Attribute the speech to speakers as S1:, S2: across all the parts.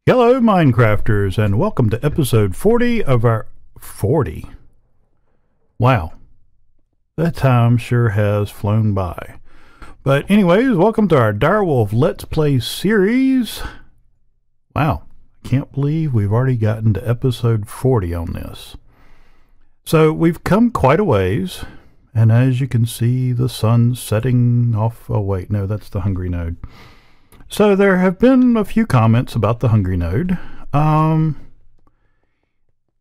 S1: Hello Minecrafters, and welcome to episode 40 of our 40. Wow, that time sure has flown by. But anyways, welcome to our Direwolf Let's Play series. Wow, can't believe we've already gotten to episode 40 on this. So we've come quite a ways, and as you can see, the sun's setting off. Oh wait, no, that's the hungry node. So there have been a few comments about the hungry node.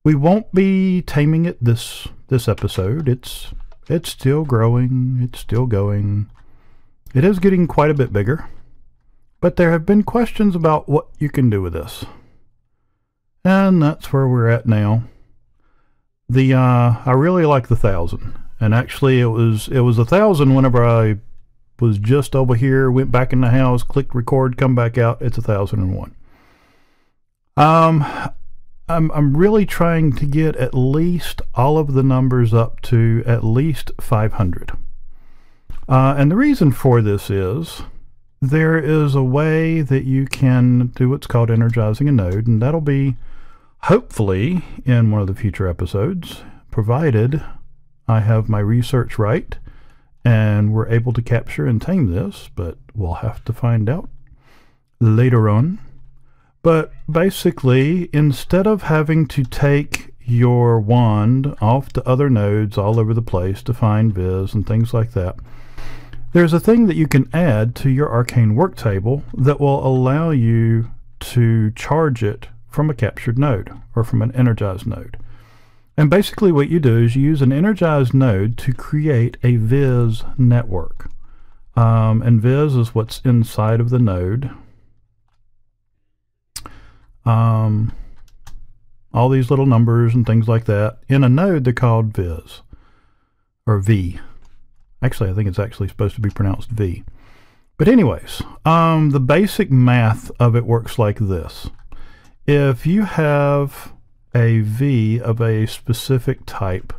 S1: We won't be taming it this episode. It's still growing. It's still going. It is getting quite a bit bigger. But there have been questions about what you can do with this. And that's where we're at now. I really like the 1,000. And actually it was 1,000 whenever I was just over here, went back in the house, clicked record, come back out. It's 1,001. I'm really trying to get at least all of the numbers up to at least 500. And the reason for this is there is a way that you can do what's called energizing a node, and that'll be hopefully in one of the future episodes, provided I have my research right and we're able to capture and tame this, but we'll have to find out later on. But basically, instead of having to take your wand off to other nodes all over the place to find viz and things like that, there's a thing that you can add to your arcane work table that will allow you to charge it from a captured node or from an energized node. And basically what you do is you use an energized node to create a viz network. And viz is what's inside of the node. All these little numbers and things like that. In a node they're called viz. Or V. Actually, I think it's actually supposed to be pronounced V. But anyways, the basic math of it works like this. If you have a V of a specific type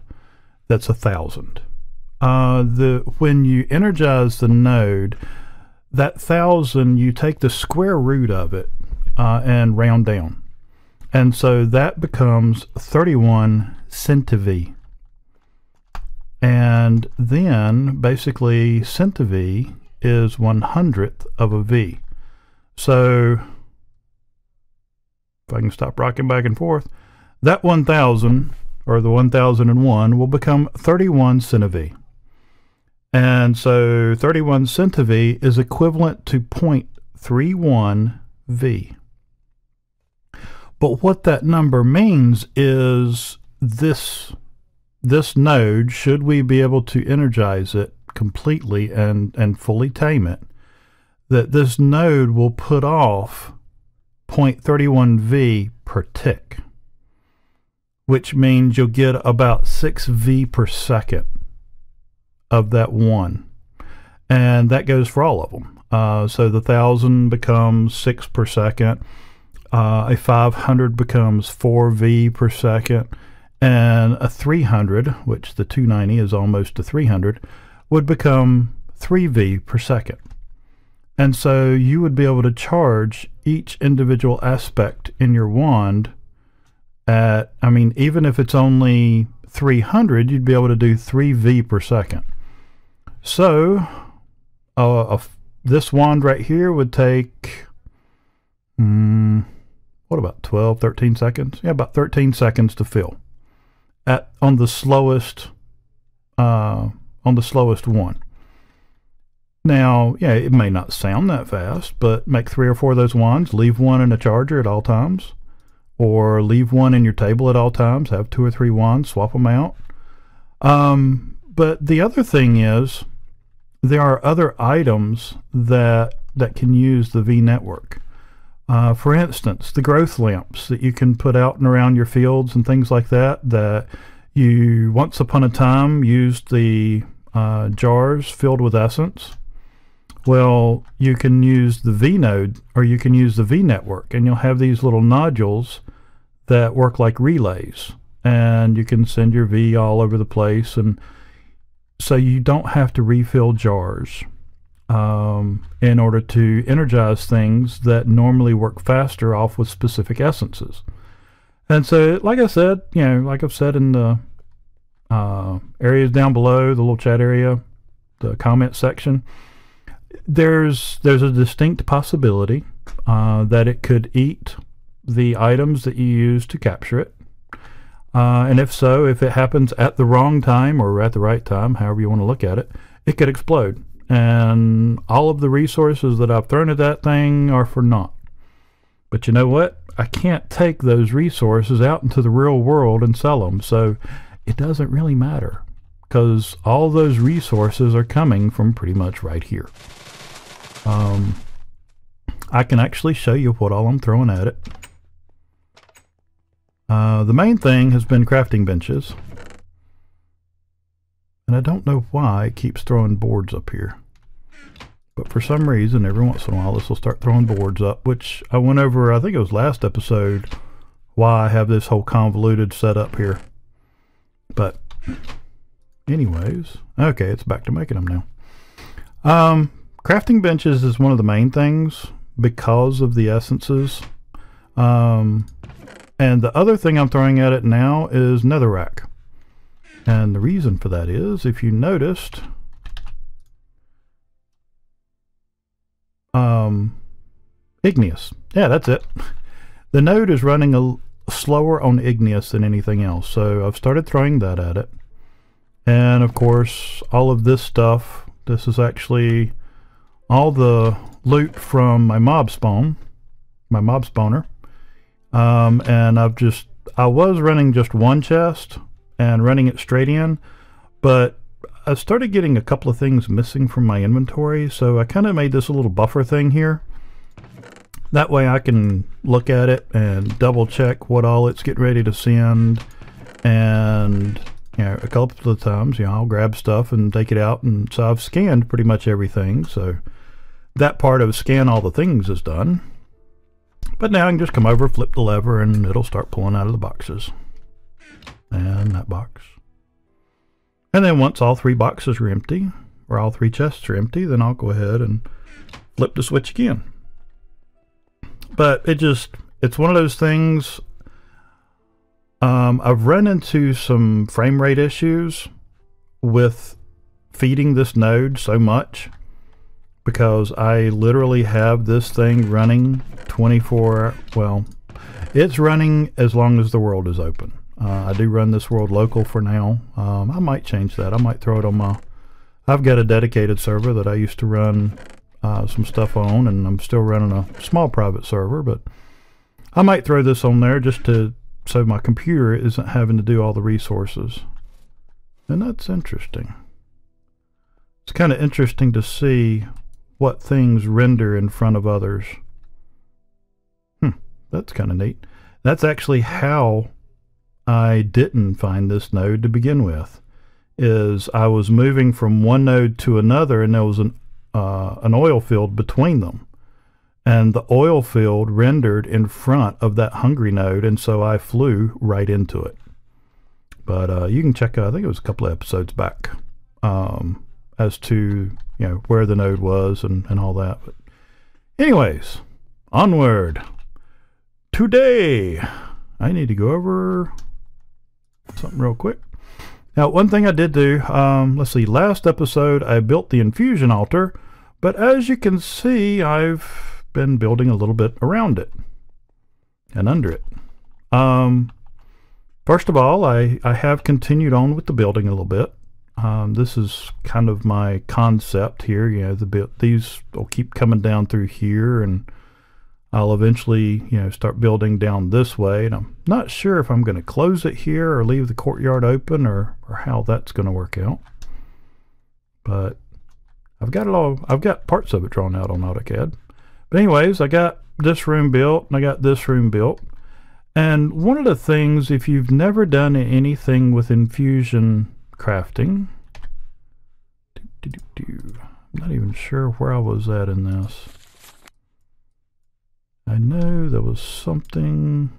S1: that's 1,000. When you energize the node, that 1,000, you take the square root of it and round down. And so that becomes 31 centiV. And then basically centiV is 100th of a V. So if I can stop rocking back and forth, that 1,000, or the 1,001, will become 31 centiV. And so 31 centiV is equivalent to 0.31 V. But what that number means is this node, should we be able to energize it completely and fully tame it, that this node will put off 0.31 V per tick, which means you'll get about 6 V per second of that one. And that goes for all of them. So the 1,000 becomes 6 per second. A 500 becomes 4 V per second. And a 300, which the 290 is almost a 300, would become 3 V per second. And so you would be able to charge each individual aspect in your wand at, I mean, even if it's only 300, you'd be able to do 3 V per second. So this wand right here would take what, about 12, 13 seconds? Yeah, about 13 seconds to fill on the slowest one. Now, yeah, it may not sound that fast, but make 3 or 4 of those wands, leave one in a charger at all times, or leave one in your table at all times, have 2 or 3 wands, swap them out. But the other thing is, there are other items that can use the V network. For instance, the growth lamps that you can put out and around your fields and things like that, that you once upon a time used the jars filled with essence. Well, you can use the V node, or you can use the V network, and you'll have these little nodules that work like relays, and you can send your V all over the place, and so you don't have to refill jars. in order to energize things that normally work faster off with specific essences. And so, like I said, like I've said in the areas down below, the little chat area, the comment section, there's a distinct possibility that it could eat the items that you use to capture it. And if so, if it happens at the wrong time or at the right time, however you want to look at it, it could explode. And all of the resources that I've thrown at that thing are for naught. But you know what? I can't take those resources out into the real world and sell them. So it doesn't really matter, because all those resources are coming from pretty much right here. I can actually show you what all I'm throwing at it. The main thing has been crafting benches. And I don't know why it keeps throwing boards up here. But for some reason, every once in a while, this will start throwing boards up, which I went over, I think it was last episode, why I have this whole convoluted setup here. But anyways, okay, it's back to making them now. Crafting benches is one of the main things because of the essences. And the other thing I'm throwing at it now is netherrack. And the reason for that is, if you noticed, igneous. Yeah, that's it. The node is running a slower on igneous than anything else, so I've started throwing that at it. And of course, all of this stuff, this is actually all the loot from my mob spawner. And I was running just one chest and running it straight in, but I started getting a couple of things missing from my inventory, so I kind of made this a little buffer thing here. That way I can look at it and double check what all it's getting ready to send, and a couple of times I'll grab stuff and take it out, and so I've scanned pretty much everything, so that part of scan all the things is done. But now I can just come over, flip the lever, and it'll start pulling out of the boxes. And that box. And then once all 3 boxes are empty, or all 3 chests are empty, then I'll go ahead and flip the switch again. But it's one of those things, I've run into some frame rate issues with feeding this node so much, because I literally have this thing running 24, well, it's running as long as the world is open. I do run this world local for now. I might change that. I might throw it on my, I've got a dedicated server that I used to run some stuff on, and I'm still running a small private server, but I might throw this on there just so my computer isn't having to do all the resources. And that's interesting. It's kind of interesting to see what things render in front of others. That's kind of neat. That's actually how I didn't find this node to begin with. Is I was moving from one node to another, and there was an oil field between them, and the oil field rendered in front of that hungry node, and so I flew right into it. But you can check out, I think it was a couple of episodes back, as to where the node was and all that. But anyways, onward. Today I need to go over something real quick. Now, one thing I did do, let's see, last episode I built the infusion altar, but as you can see, I've been building a little bit around it and under it. First of all, I have continued on with the building a little bit. This is kind of my concept here. These will keep coming down through here, and I'll eventually, start building down this way. And I'm not sure if I'm going to close it here or leave the courtyard open, or how that's going to work out. But I've got it all. I've got parts of it drawn out on AutoCAD. But anyways, I got this room built, and I got this room built. And one of the things, if you've never done anything with infusion crafting, I'm not even sure where I was at in this. I know there was something.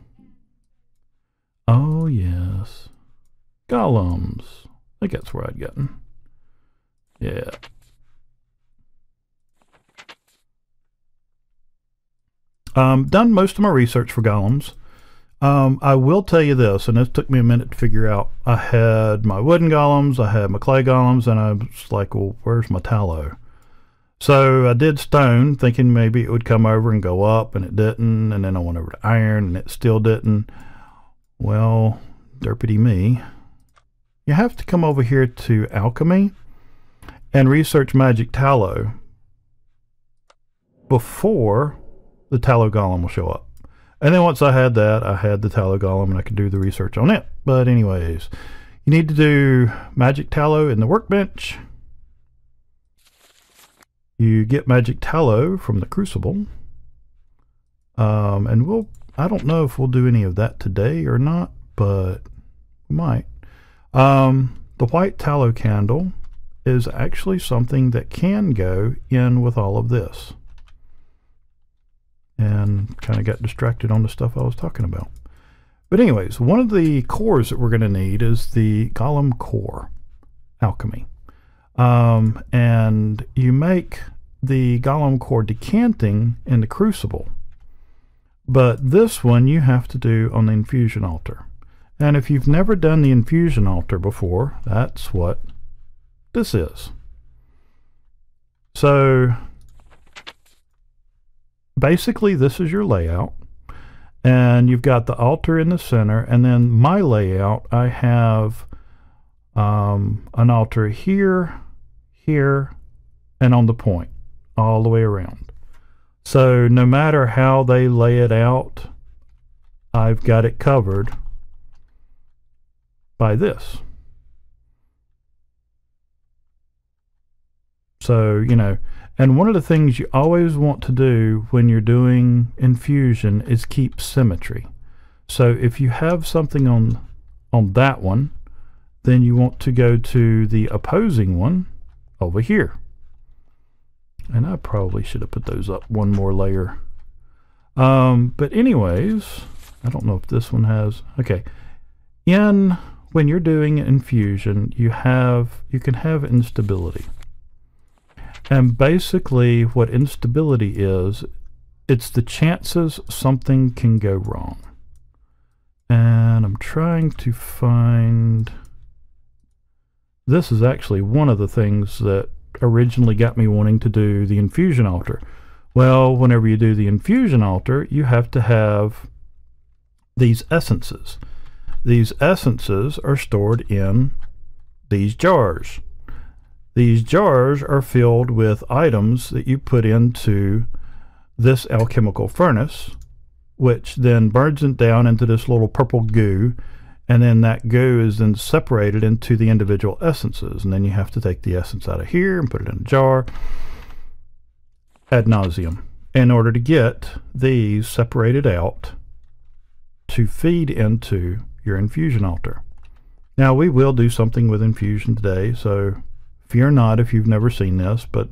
S1: Oh yes, Golems. I think that's where I'd gotten. Yeah. Done most of my research for golems. I will tell you this, and this took me a minute to figure out. I had my wooden golems, I had my clay golems, and I was like, well, where's my tallow? So I did stone, thinking maybe it would come over and go up, and it didn't. And then I went over to iron, and it still didn't. Well, derpity me. You have to come over here to alchemy and research magic tallow before the tallow golem will show up. And then once I had that, I had the tallow golem and I could do the research on it. But anyways, you need to do magic tallow in the workbench. You get magic tallow from the crucible. And I don't know if we'll do any of that today or not, but we might. The white tallow candle is actually something that can go in with all of this. And kind of got distracted on the stuff I was talking about. But anyways, one of the cores that we're going to need is the golem core alchemy. And you make the golem core decanting in the crucible. But this one you have to do on the infusion altar. And if you've never done the infusion altar before, that's what this is. So basically this is your layout, and you've got the altar in the center, and then my layout, I have an altar here, here, and on the point all the way around. So no matter how they lay it out, I've got it covered by this. So, you know, and one of the things you always want to do when you're doing infusion is keep symmetry. So if you have something on that one, then you want to go to the opposing one over here. And I probably should have put those up one more layer. But anyways, I don't know if this one has, okay. When you're doing infusion, you can have instability. And basically what instability is, it's the chances something can go wrong. And I'm trying to find, this is actually one of the things that originally got me wanting to do the infusion altar. Well, whenever you do the infusion altar, you have to have these essences. These essences are stored in these jars. These jars are filled with items that you put into this alchemical furnace, which then burns it down into this little purple goo, and then that goo is then separated into the individual essences, and then you have to take the essence out of here and put it in a jar ad nauseum in order to get these separated out to feed into your infusion altar. Now we will do something with infusion today, so fear not if you've never seen this, but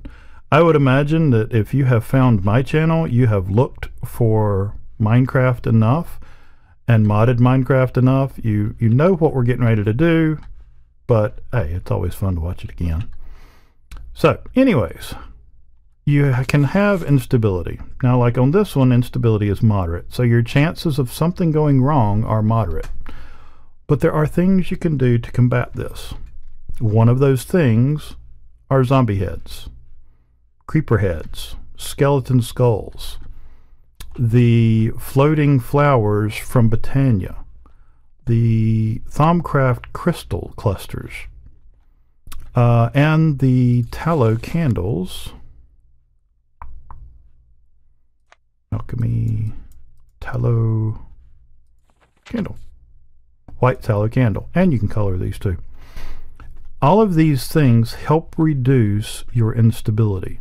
S1: I would imagine that if you have found my channel, you have looked for Minecraft enough and modded Minecraft enough. You know what we're getting ready to do, but hey, it's always fun to watch it again. So anyways, you can have instability. Now like on this one, instability is moderate, so your chances of something going wrong are moderate. But there are things you can do to combat this. One of those things are zombie heads, creeper heads, skeleton skulls, the floating flowers from Botania, the Thaumcraft crystal clusters, and the tallow candles. Alchemy tallow candle, white tallow candle, and you can color these too. All of these things help reduce your instability,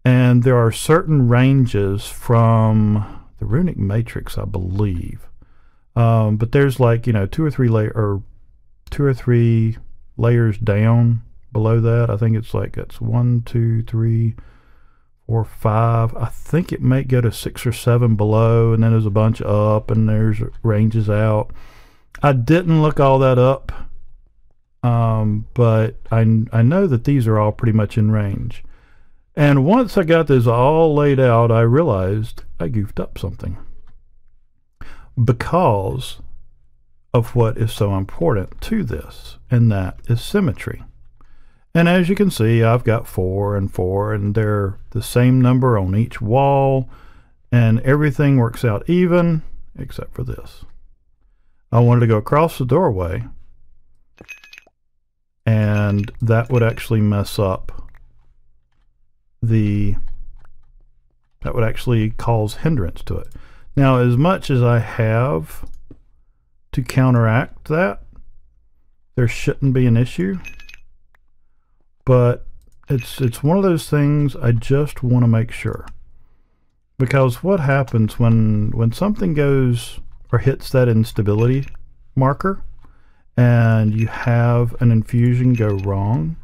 S1: and there are certain ranges from the runic matrix, I believe, but there's like, you know, two or three layers down below that. I think it's like it's 1, 2, 3, 4, 5. I think it may go to 6 or 7 below, and then there's a bunch up, and there's ranges out. I didn't look all that up, but I know that these are all pretty much in range. And once I got this all laid out, I realized I goofed up something because of what is so important to this, and that is symmetry. And as you can see, I've got 4 and 4, and they're the same number on each wall, and everything works out even except for this. I wanted to go across the doorway, and that would actually mess up that would actually cause hindrance to it. Now, as much as I have to counteract that, there shouldn't be an issue, but it's one of those things I just want to make sure, because what happens when something goes or hits that instability marker and you have an infusion go wrong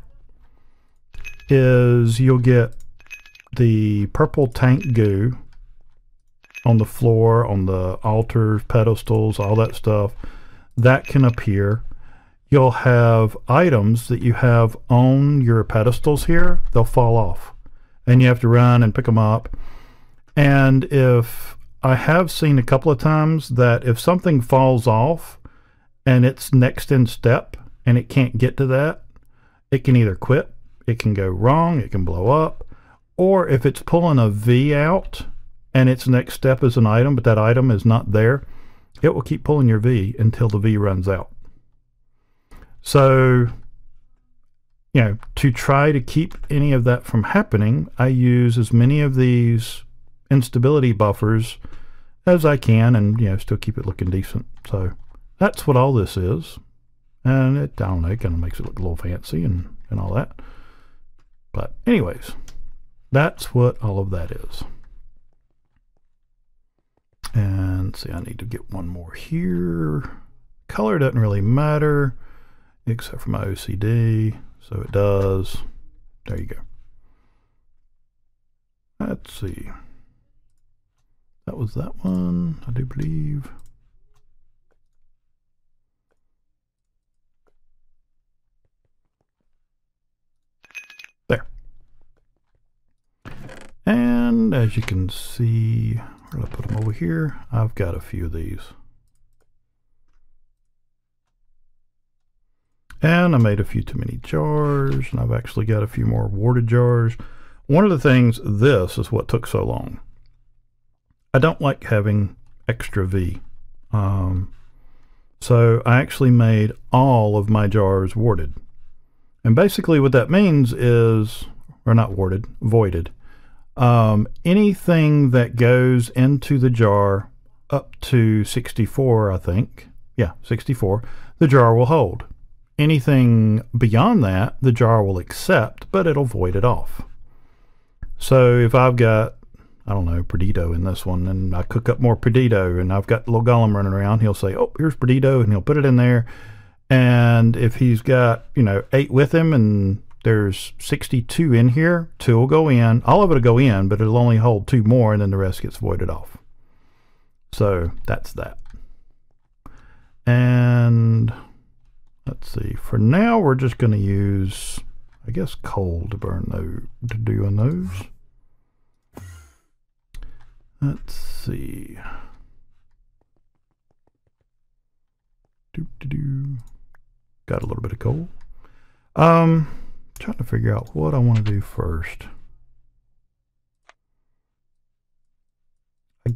S1: is you'll get the purple tank goo on the floor, on the altars, pedestals, all that stuff. That can appear. You'll have items that you have on your pedestals here, they'll fall off. And you have to run and pick them up. And if I have seen a couple of times that if something falls off and it's next in step and it can't get to that, it can either quit, it can go wrong, it can blow up, or if it's pulling a V out and its next step is an item, but that item is not there, it will keep pulling your V until the V runs out. So, you know, to try to keep any of that from happening, I use as many of these instability buffers as I can, and, you know, still keep it looking decent. So that's what all this is. And it, I don't know, it kind of makes it look a little fancy and all that. But anyways, that's what all of that is. And see, I need to get one more here. Color doesn't really matter except for my OCD, so it does. There you go. Let's see. That was that one, I do believe. There. And as you can see, where did I put them over here? I've got a few of these. And I made a few too many jars, and I've actually got a few more warded jars. One of the things, this is what took so long. I don't like having extra V. So I actually made all of my jars warded. And basically what that means is, or not warded, voided. Anything that goes into the jar up to 64, I think, yeah, 64, the jar will hold. Anything beyond that, the jar will accept, but it'll void it off. So if I've got, I don't know, Perdido in this one, and I cook up more Perdido, and I've got a little golem running around, he'll say, oh, here's Perdido, and he'll put it in there. And if he's got, you know, 8 with him, and there's 62 in here, 2 will go in. All of it will go in, but it'll only hold 2 more, and then the rest gets voided off. So that's that. And let's see, for now we're just going to use, I guess, coal to burn those, to do on those. Let's see. Got a little bit of coal. Trying to figure out what I want to do first. I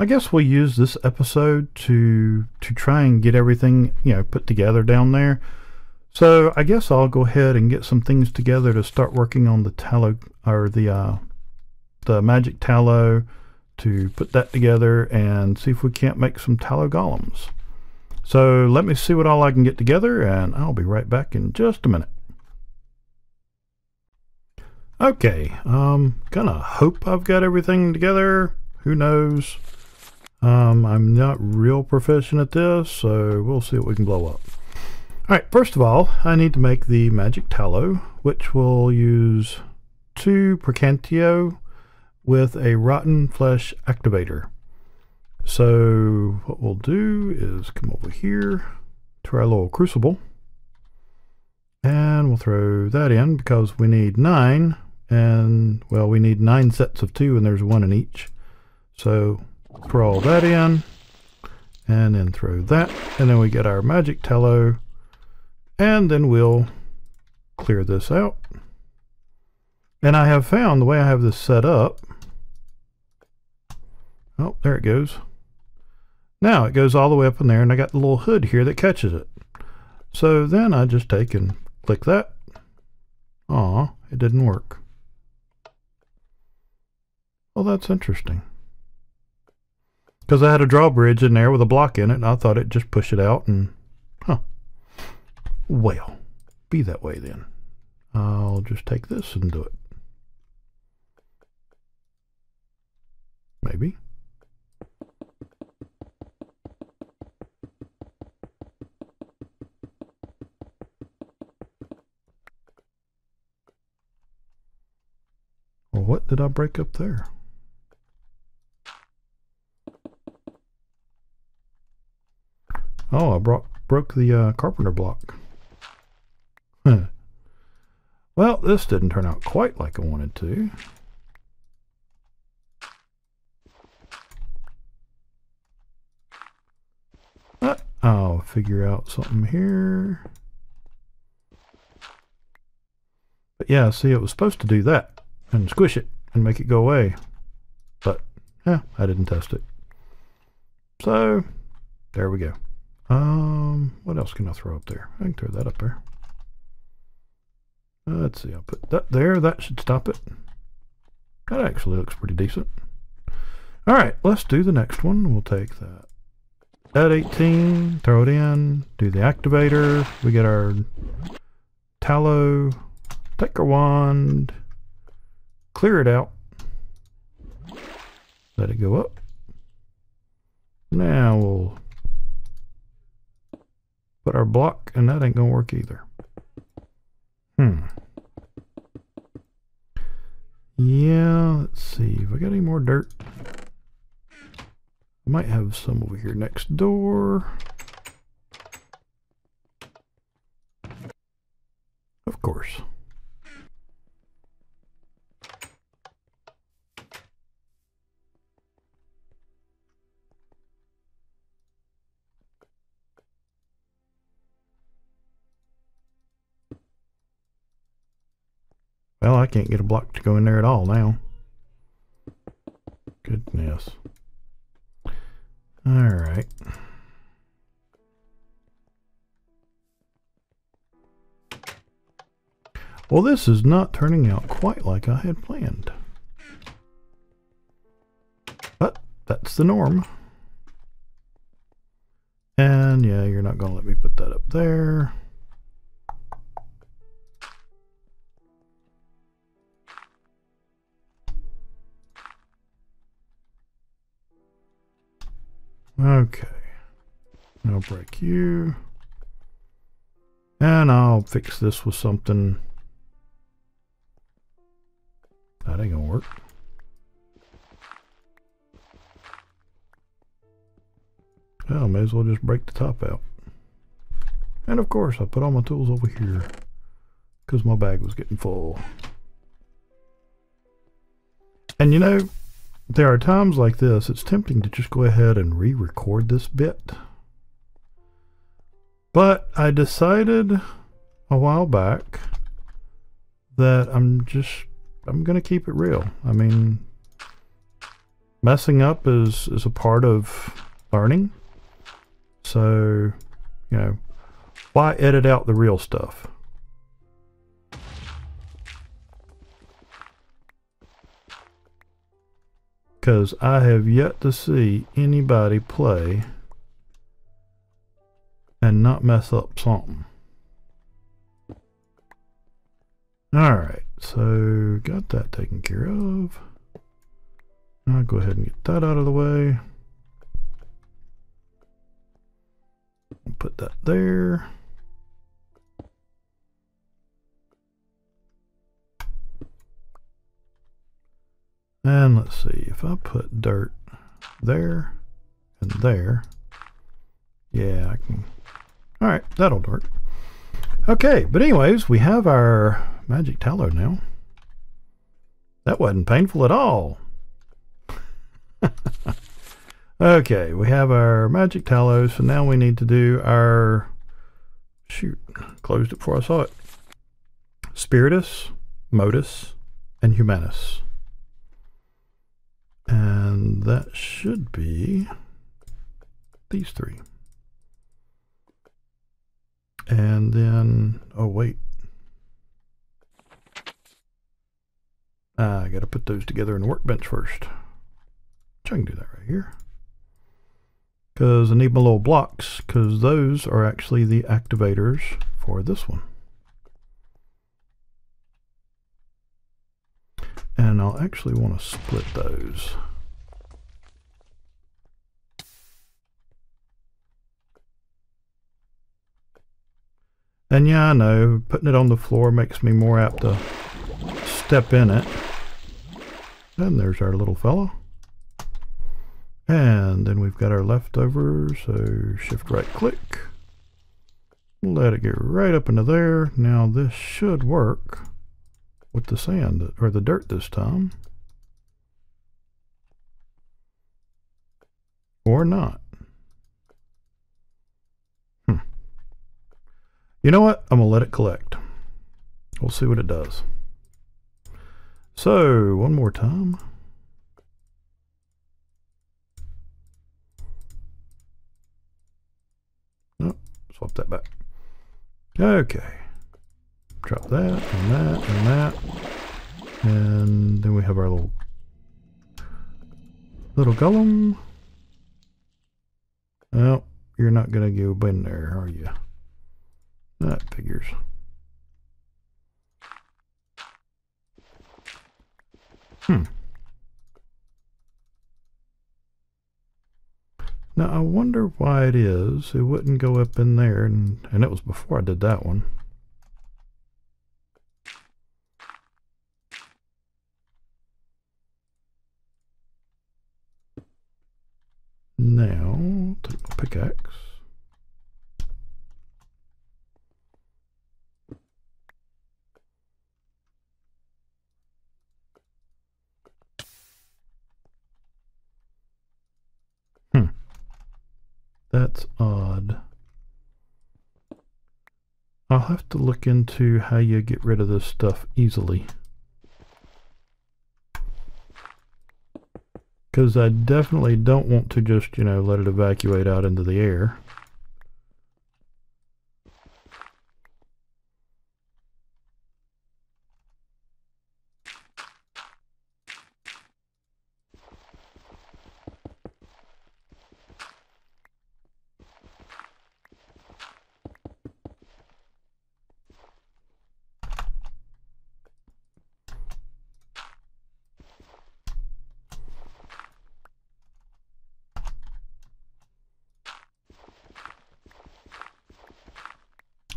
S1: guess we'll use this episode to try and get everything, you know, put together down there. So I guess I'll go ahead and get some things together to start working on the tallow, or the magic tallow, to put that together and see if we can't make some tallow golems. So let me see what all I can get together, and I'll be right back in just a minute. Okay, gonna hope I've got everything together. Who knows? I'm not real proficient at this, so we'll see what we can blow up. Alright, first of all, I need to make the magic tallow, which will use 2 Percantio with a rotten flesh activator. So what we'll do is come over here to our little crucible, And we'll throw that in because we need 9. And, well, we need 9 sets of 2, and there's 1 in each. So throw all that in, and then throw that. And then we get our magic tallow. And then we'll clear this out. And I have found the way I have this set up. Oh, there it goes. Now it goes all the way up in there, and I got the little hood here that catches it. So then I just take and click that. Aw, it didn't work. Well, that's interesting. Because I had a drawbridge in there with a block in it, and I thought it'd just push it out, and huh. Well, be that way then. I'll just take this and do it. Maybe. Well, what did I break up there? Oh, I broke the carpenter block. Well, this didn't turn out quite like I wanted to. I'll figure out something here. But yeah, see, it was supposed to do that and squish it and make it go away. But yeah, I didn't test it. So there we go. What else can I throw up there? I can throw that up there. Let's see, I'll put that there. That should stop it. That actually looks pretty decent. All right, let's do the next one. We'll take that. At 18, throw it in, do the activator. We get our tallow, take our wand, clear it out, let it go up. Now we'll put our block, and that ain't gonna work either. Yeah, let's see if I got any more dirt. I might have some over here next door. Of course. Well, I can't get a block to go in there at all now. Goodness. All right. Well, this is not turning out quite like I had planned. But that's the norm. And yeah, you're not going to let me put that up there. Okay. I'll break you. And I'll fix this with something. That ain't gonna work. Well, I may as well just break the top out. And of course, I put all my tools over here because my bag was getting full. And you know, there are times like this, it's tempting to just go ahead and re-record this bit. But I decided a while back that I'm going to keep it real. I mean, messing up is a part of learning. So, you know, why edit out the real stuff? Because I have yet to see anybody play and not mess up something. Alright, so got that taken care of. I'll go ahead and get that out of the way. I'll put that there. And let's see, if I put dirt there and there, yeah, I can. All right, that'll work. Okay, but anyways, we have our magic tallow now. That wasn't painful at all. Okay, we have our magic tallow, so now we need to do our, shoot, closed it before I saw it. Spiritus, Modus, and Humanus. And that should be these three. And then, oh wait. I gotta put those together in the workbench first. Which I can do that right here. Because I need my little blocks, because those are actually the activators for this one. And I'll actually want to split those. And yeah, I know, putting it on the floor makes me more apt to step in it. And there's our little fellow. And then we've got our leftovers, so shift right click. Let it get right up into there. Now this should work with the sand, or the dirt this time. Or not. You know what? I'm going to let it collect. We'll see what it does. So, one more time. Oh, swap that back. Okay. Drop that, and that, and that. And then we have our little golem. Well, you're not going to go in there, are you? That figures. Now I wonder why it is it wouldn't go up in there, and it was before I did that one. Now take my pickaxe. That's odd. I'll have to look into how you get rid of this stuff easily. Because I definitely don't want to just, let it evacuate out into the air.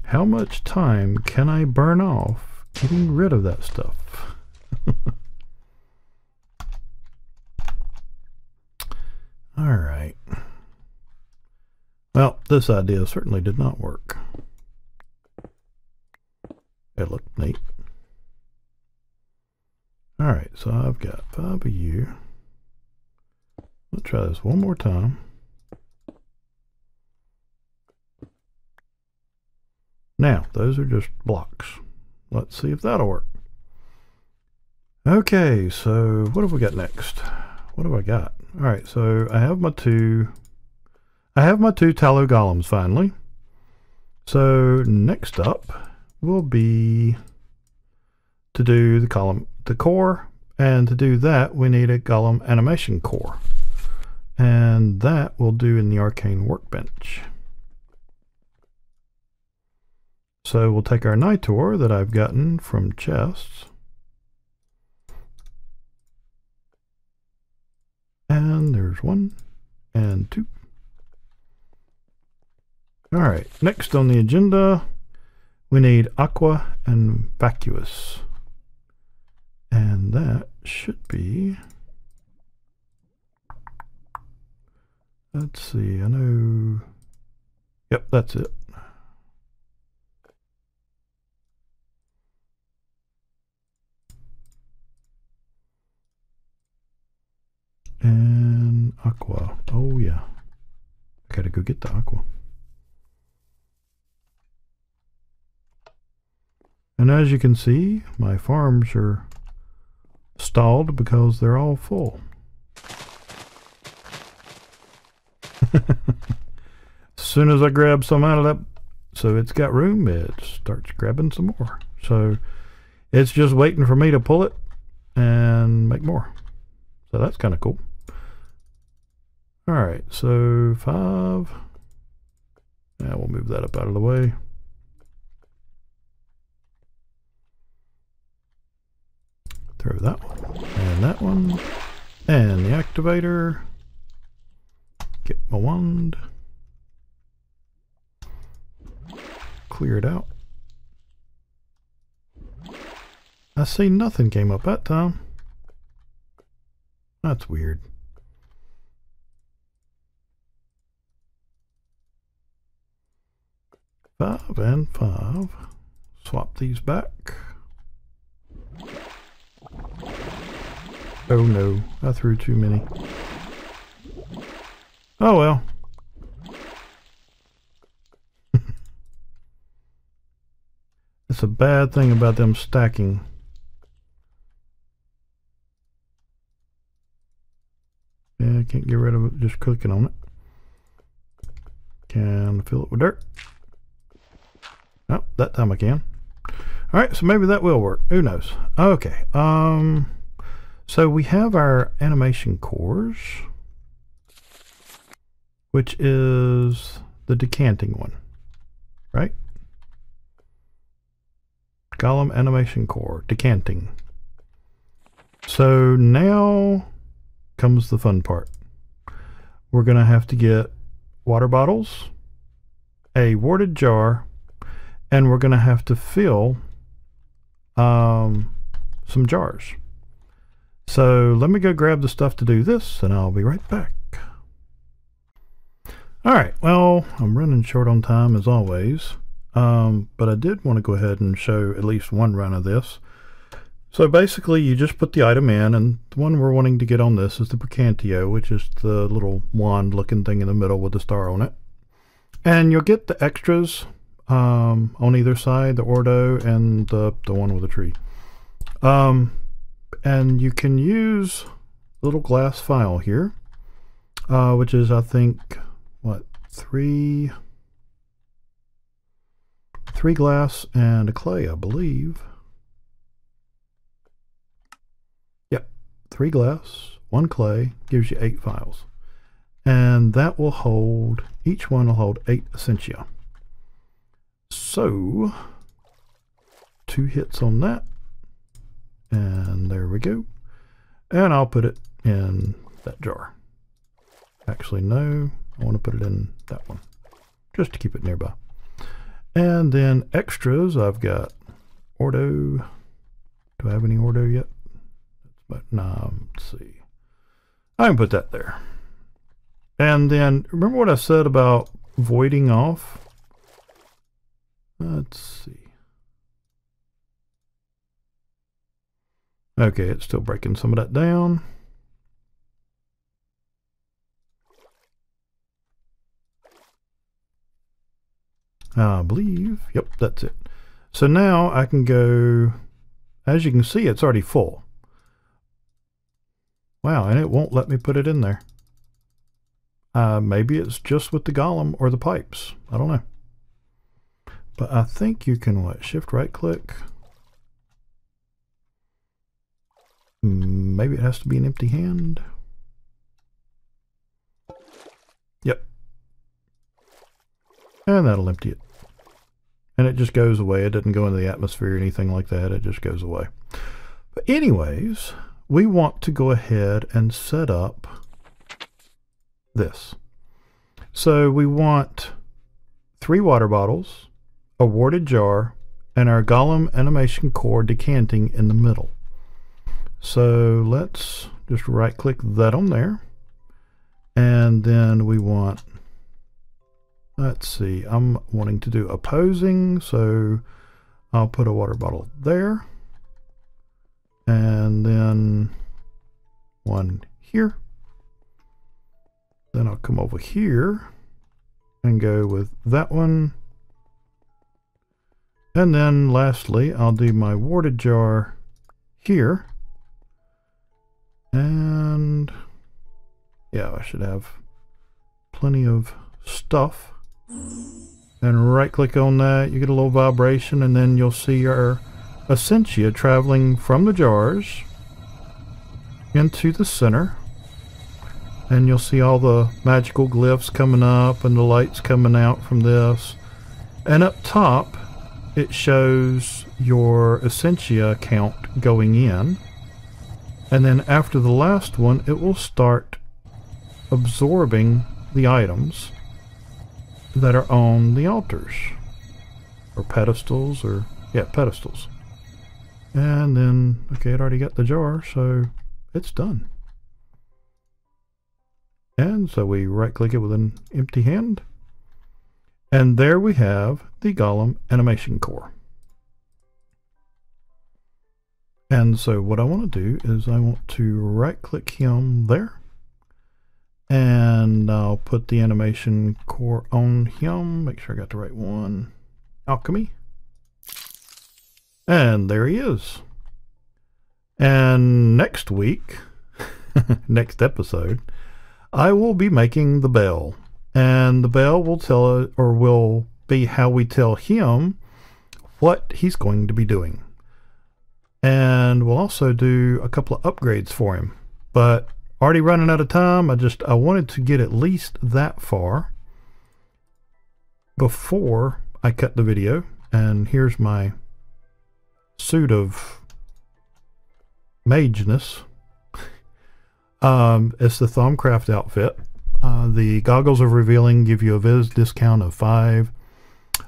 S1: How much time can I burn off getting rid of that stuff? All right. Well, this idea certainly did not work. It looked neat. All right, so I've got 5 of you. Let's try this one more time. Now, those are just blocks. Let's see if that'll work. Okay, so what have we got next? What have I got? All right, so I have my two tallow golems finally. So next up will be to do the core, and to do that we need a golem animation core. And that we'll do in the arcane workbench. So we'll take our Nitor that I've gotten from chests. And there's 1 and 2. Alright, next on the agenda, we need Aqua and Vacuous. And that should be... Let's see, I know... Yep, that's it. Aqua. Oh yeah. I gotta go get the aqua. And as you can see, my farms are stalled because they're all full. As soon as I grab some out of that, so it's got room, it starts grabbing some more. So it's just waiting for me to pull it and make more. So that's kind of cool. All right, so 5. Now we'll move that up out of the way. Throw that one and that one and the activator. Get my wand. Clear it out. I see nothing came up that time. That's weird. Five and 5. Swap these back. Oh no, I threw too many. Oh well. It's a bad thing about them stacking. Yeah, I can't get rid of it just clicking on it. Can fill it with dirt. Oh, that time I can. Alright, so maybe that will work. Who knows? Okay. So we have our animation cores, which is the decanting one, right? Golem animation core, decanting. So now comes the fun part. We're going to have to get water bottles, a warded jar, and we're going to have to fill some jars. So let me go grab the stuff to do this, and I'll be right back. Alright, well, I'm running short on time as always, but I did want to go ahead and show at least one run of this. So basically you just put the item in, and the one we're wanting to get on this is the Bricantio, which is the little wand looking thing in the middle with the star on it. And you'll get the extras on either side, the Ordo and the one with the tree. And you can use a little glass file here, which is, I think, what, three glass and a clay, I believe. Yep, 3 glass, 1 clay, gives you 8 files. And that will hold, each one will hold 8 essentia. So, 2 hits on that. And there we go. And I'll put it in that jar. Actually, no, I want to put it in that one, just to keep it nearby. And then extras, I've got Ordo. Do I have any Ordo yet? But no, let's see. I can put that there. And then, remember what I said about voiding off? Let's see. Okay, it's still breaking some of that down. I believe, yep, that's it. So now I can go, as you can see, it's already full. Wow, and it won't let me put it in there. Maybe it's just with the golem or the pipes. I don't know. But I think you can, what, shift right click? Maybe it has to be an empty hand. Yep. And that'll empty it. And it just goes away. It doesn't go into the atmosphere or anything like that. It just goes away. But anyways, we want to go ahead and set up this. So we want 3 water bottles, a warded jar, and our Golem animation core decanting in the middle. So let's just right click that on there. And then we want, let's see, I'm wanting to do opposing, so I'll put a water bottle there. And then one here. Then I'll come over here and go with that one. And then lastly, I'll do my warded jar here. And yeah, I should have plenty of stuff. And right click on that, you get a little vibration, and then you'll see our esentia traveling from the jars into the center. And you'll see all the magical glyphs coming up and the lights coming out from this. And up top, it shows your essentia count going in. And then after the last one, it will start absorbing the items that are on the altars. Or pedestals, or, yeah, pedestals. And then, okay, it already got the jar, so it's done. And so we right click it with an empty hand. And there we have the Golem animation core. And so what I want to do is I want to right click him there. And I'll put the animation core on him. Make sure I got the right one. Alchemy. And there he is. And next week, next episode, I will be making the bell, and the bell will tell it, or will be how we tell him what he's going to be doing. And we'll also do a couple of upgrades for him, but already running out of time. I wanted to get at least that far before I cut the video. And here's my suit of mageness. It's the Thaumcraft outfit. The goggles of revealing give you a Viz discount of 5.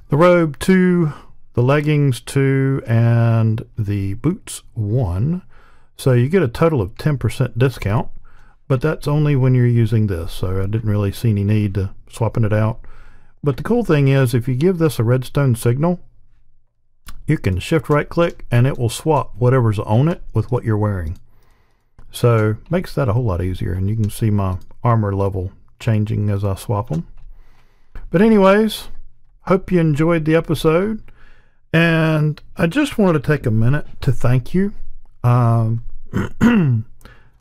S1: The robe 2, the leggings 2, and the boots 1. So you get a total of 10% discount, but that's only when you're using this. So I didn't really see any need to swapping it out. But the cool thing is, if you give this a redstone signal, you can shift right click and it will swap whatever's on it with what you're wearing. So makes that a whole lot easier, and you can see my armor level changing as I swap them. But anyways, hope you enjoyed the episode, and I just wanted to take a minute to thank you.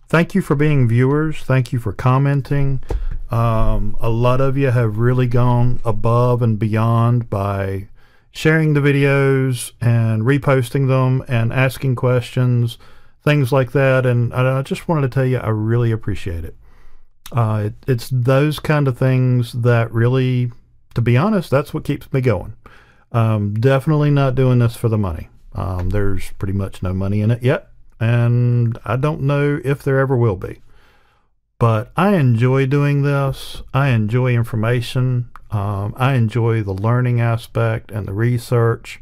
S1: Thank you for being viewers. Thank you for commenting. A lot of you have really gone above and beyond by sharing the videos and reposting them and asking questions, things like that. And I just wanted to tell you I really appreciate it. It's those kind of things that really, to be honest, that's what keeps me going. Definitely not doing this for the money. There's pretty much no money in it yet, and I don't know if there ever will be. But I enjoy doing this. I enjoy information. I enjoy the learning aspect and the research,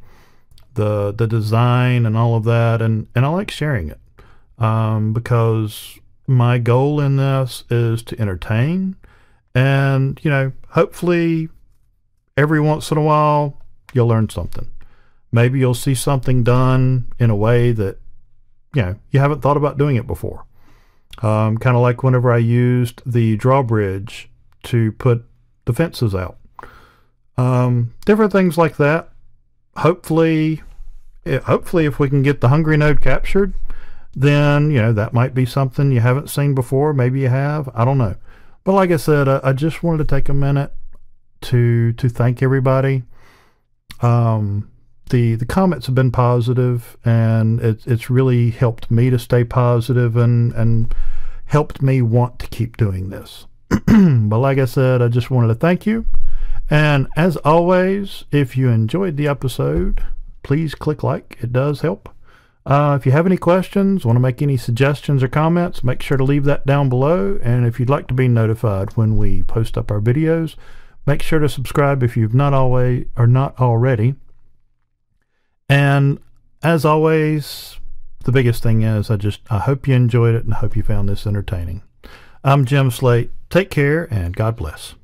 S1: the design and all of that, and I like sharing it. Because my goal in this is to entertain, and, you know, hopefully every once in a while you'll learn something. Maybe you'll see something done in a way that, you know, you haven't thought about doing it before. Kind of like whenever I used the drawbridge to put the fences out. Different things like that. Hopefully if we can get the hungry node captured, then, you know, that might be something you haven't seen before. Maybe you have. I don't know. But like I said, I just wanted to take a minute to thank everybody. The comments have been positive, and it's really helped me to stay positive and helped me want to keep doing this. But like I said, I just wanted to thank you. And as always, if you enjoyed the episode, please click like. It does help. If you have any questions, want to make any suggestions or comments, make sure to leave that down below. And if you'd like to be notified when we post up our videos, make sure to subscribe if you've not already. And as always, the biggest thing is I hope you enjoyed it, and I hope you found this entertaining. I'm Jim Slate. Take care, and God bless.